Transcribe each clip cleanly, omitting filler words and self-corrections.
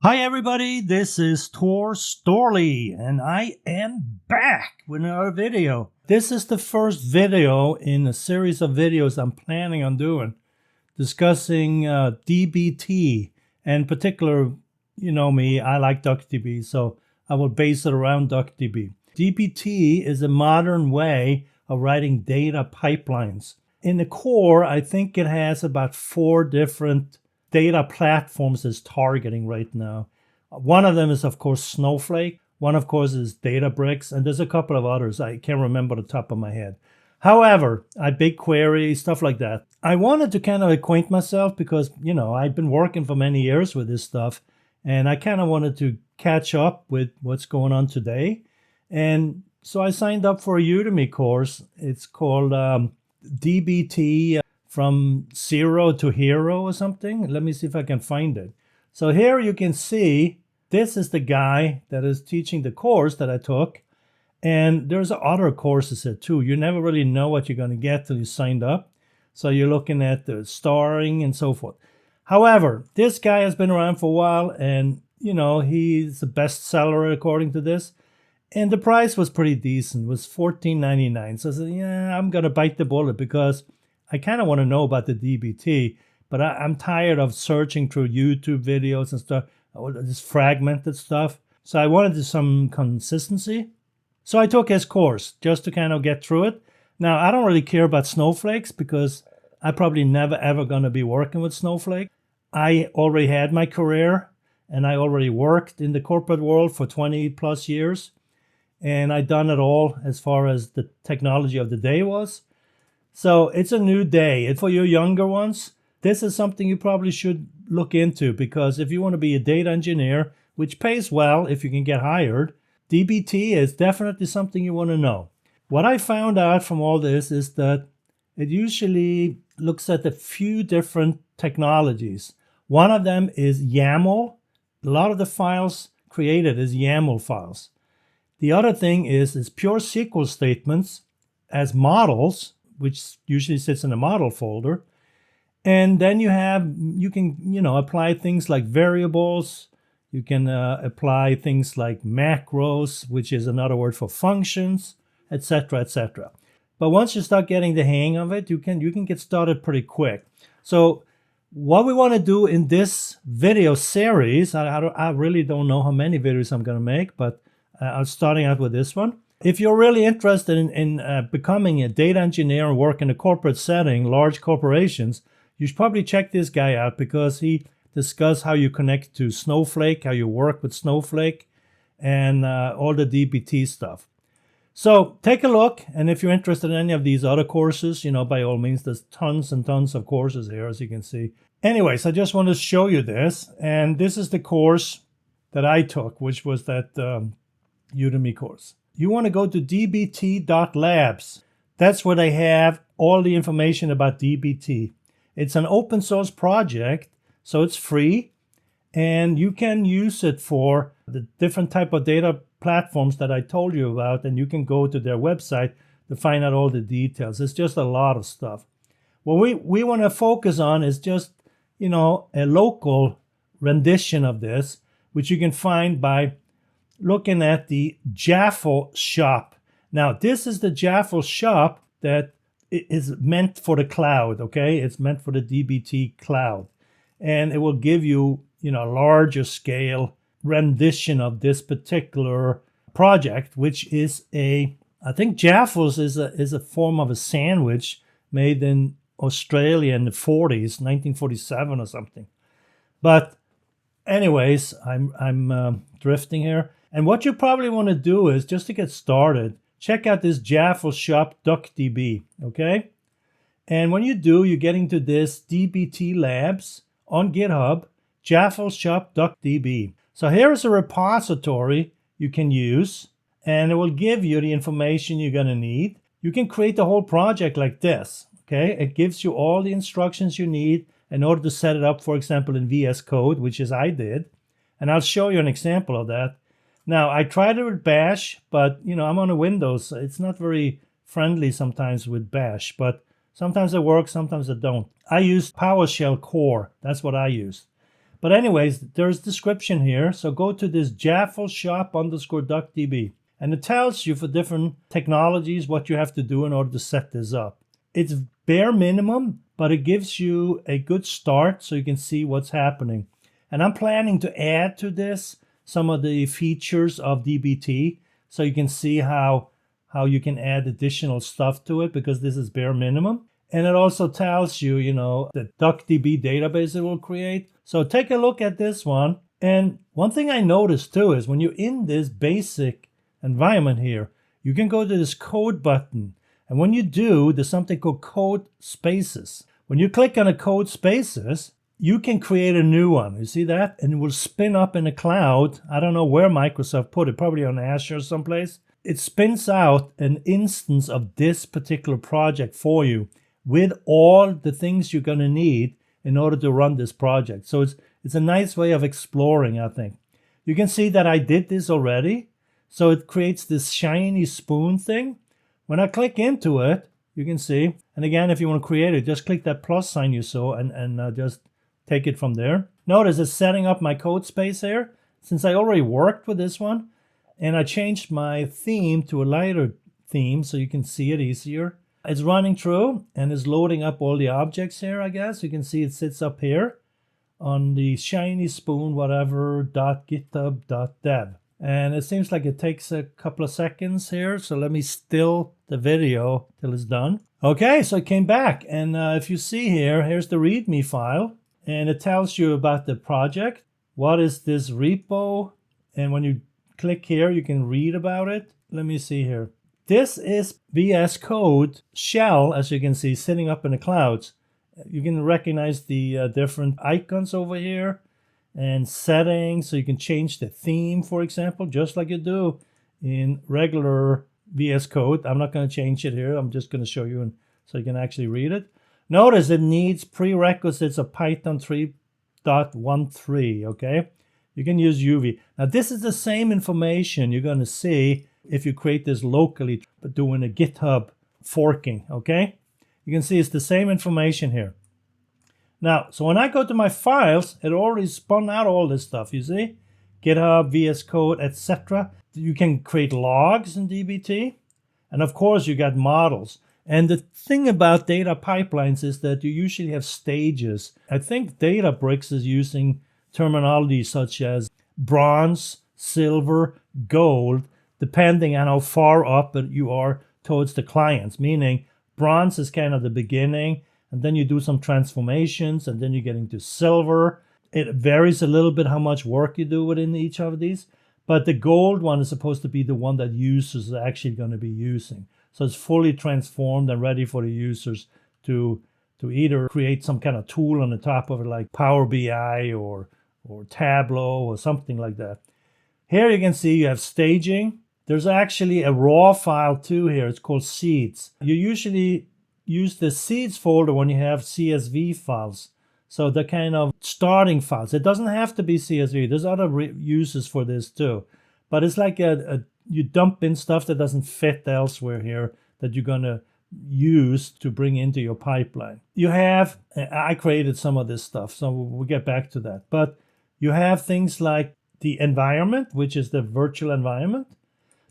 Hi everybody, this is Tor Storley and I am back with another video. This is the first video in a series of videos I'm planning on doing discussing DBT, and in particular, you know me, I like duckdb, so I will base it around duckdb. DBT is a modern way of writing data pipelines. In the core, I think it has about 4 different data platforms is targeting right now. One of them is, of course, Snowflake. One, of course, is Databricks. And there's a couple of others. I can't remember the top of my head. However, BigQuery, stuff like that. I wanted to kind of acquaint myself because, you know, I've been working for many years with this stuff. And I kind of wanted to catch up with what's going on today. And so I signed up for a Udemy course. It's called DBT from zero to hero or something. Let me see if I can find it. So here you can see, this is the guy that is teaching the course that I took. And there's other courses here too. You never really know what you're going to get till you signed up. So you're looking at the starring and so forth. However, this guy has been around for a while and, you know, he's a bestseller according to this. And the price was pretty decent. It was $14.99. So I said, yeah, I'm going to bite the bullet because I kind of want to know about the DBT, but I'm tired of searching through YouTube videos and stuff, all this fragmented stuff. So I wanted some consistency. So I took his course just to kind of get through it. Now, I don't really care about snowflakes because I'm probably never ever going to be working with Snowflake. I already had my career and I already worked in the corporate world for 20 plus years. And I'd done it all as far as the technology of the day was. So it's a new day. And for your younger ones, this is something you probably should look into because if you want to be a data engineer, which pays well if you can get hired, DBT is definitely something you want to know. What I found out from all this is that it usually looks at a few different technologies. One of them is YAML. A lot of the files created is YAML files. The other thing is pure SQL statements as models, which usually sits in the model folder. And then you can, apply things like variables. You can apply things like macros, which is another word for functions, etc., etc. But once you start getting the hang of it, you can get started pretty quick. So what we want to do in this video series, I really don't know how many videos I'm going to make, but I'm starting out with this one. If you're really interested in becoming a data engineer and work in a corporate setting, large corporations, you should probably check this guy out because he discusses how you connect to Snowflake, how you work with Snowflake, and all the DBT stuff. So take a look, and if you're interested in any of these other courses, by all means, there's tons and tons of courses here, as you can see. Anyways, I just want to show you this, and this is the course that I took, which was that Udemy course. You want to go to dbt.labs. That's where they have all the information about DBT. It's an open source project, so it's free, and you can use it for the different type of data platforms that I told you about, and you can go to their website to find out all the details. It's just a lot of stuff. What we want to focus on is just, a local rendition of this, which you can find by looking at the Jaffle shop. Now, this is the Jaffle shop that is meant for the cloud, okay? It's meant for the DBT cloud. And it will give you, a larger scale rendition of this particular project, which is I think Jaffles is a form of a sandwich made in Australia in the 40s, 1947 or something. But anyways, I'm drifting here. And what you probably want to do is, just to get started, check out this Jaffle shop duckdb, okay? And when you do, you get into this DBT Labs on GitHub, Jaffle shop duckdb. So here's a repository you can use, and it will give you the information you're going to need. You can create the whole project like this, okay? It gives you all the instructions you need in order to set it up, for example, in VS Code, which is I did. And I'll show you an example of that. Now, I tried it with Bash, but, I'm on a Windows. So it's not very friendly sometimes with Bash, but sometimes it works, sometimes it don't. I use PowerShell Core. That's what I use. But anyways, there's description here. So go to this jaffleshop_duckdb. And it tells you for different technologies what you have to do in order to set this up. It's bare minimum, but it gives you a good start so you can see what's happening. And I'm planning to add to this some of the features of DBT so you can see how you can add additional stuff to it, because this is bare minimum. And it also tells you, the duckdb database it will create. So take a look at this one. And one thing I noticed too is when you're in this basic environment here, you can go to this code button. And when you do, there's something called code spaces. When you click on a code spaces, you can create a new one. You see that? And it will spin up in the cloud. I don't know where Microsoft put it, probably on Azure someplace. It spins out an instance of this particular project for you with all the things you're going to need in order to run this project. So it's a nice way of exploring, I think. You can see that I did this already. So it creates this shiny spoon thing. When I click into it, you can see, and again, if you want to create it, just click that plus sign you saw and just take it from there. Notice it's setting up my code space here. Since I already worked with this one, and I changed my theme to a lighter theme so you can see it easier. It's running through and is loading up all the objects here, I guess. You can see it sits up here on the shiny spoon, whatever, .github.dev. And it seems like it takes a couple of seconds here. So let me still the video till it's done. Okay, so it came back. And if you see here, here's the README file. And it tells you about the project. What is this repo? And when you click here, you can read about it. Let me see here. This is VS Code shell, as you can see, sitting up in the clouds. You can recognize the different icons over here and settings. So you can change the theme, for example, just like you do in regular VS Code. I'm not going to change it here. I'm just going to show you so you can actually read it. Notice it needs prerequisites of Python 3.13, okay? You can use UV. Now, this is the same information you're going to see if you create this locally, but doing a GitHub forking, okay? You can see it's the same information here. Now, so when I go to my files, it already spun out all this stuff, you see? GitHub, VS Code, etc. You can create logs in DBT. And of course, you got models. And the thing about data pipelines is that you usually have stages. I think Databricks is using terminology such as bronze, silver, gold, depending on how far up you are towards the clients. Meaning bronze is kind of the beginning, and then you do some transformations, and then you get into silver. It varies a little bit how much work you do within each of these. But the gold one is supposed to be the one that users are actually going to be using. So it's fully transformed and ready for the users to either create some kind of tool on the top of it, like Power BI or Tableau or something like that. Here you can see you have staging. There's actually a raw file too here. It's called seeds. You usually use the seeds folder when you have CSV files. So the kind of starting files. It doesn't have to be CSV. There's other uses for this too. But it's like you dump in stuff that doesn't fit elsewhere here that you're going to use to bring into your pipeline. I created some of this stuff, so we'll get back to that. But you have things like the environment, which is the virtual environment.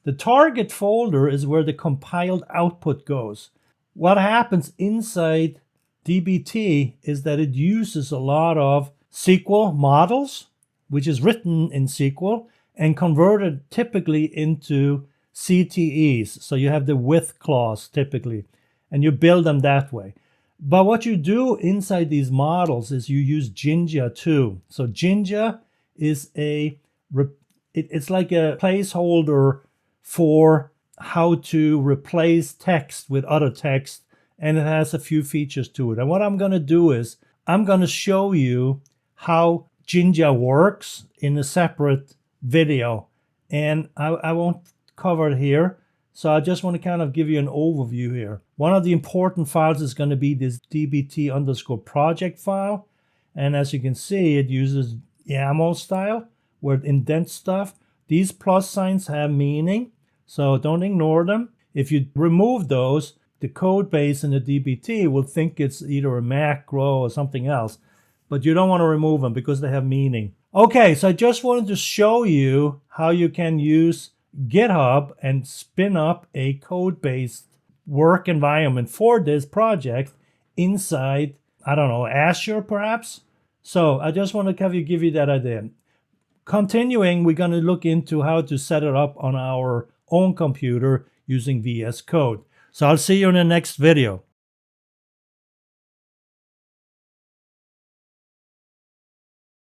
The target folder is where the compiled output goes. What happens inside DBT is that it uses a lot of SQL models, which is written in SQL and converted typically into CTEs. So you have the with clause typically, and you build them that way. But what you do inside these models is you use Jinja too. So Jinja is it's like a placeholder for how to replace text with other text, and it has a few features to it. And what I'm going to do is I'm going to show you how Jinja works in a separate video, and I won't cover it here. So I just want to kind of give you an overview here. One of the important files is going to be this dbt_project file. And as you can see, it uses YAML style where it indents stuff. These plus signs have meaning, so don't ignore them. If you remove those, the code base in the DBT will think it's either a macro or something else. but you don't want to remove them because they have meaning. Okay, so I just wanted to show you how you can use GitHub and spin up a code-based work environment for this project inside, I don't know, Azure perhaps? So I just want to give you that idea. Continuing, we're going to look into how to set it up on our own computer using VS Code. So I'll see you in the next video.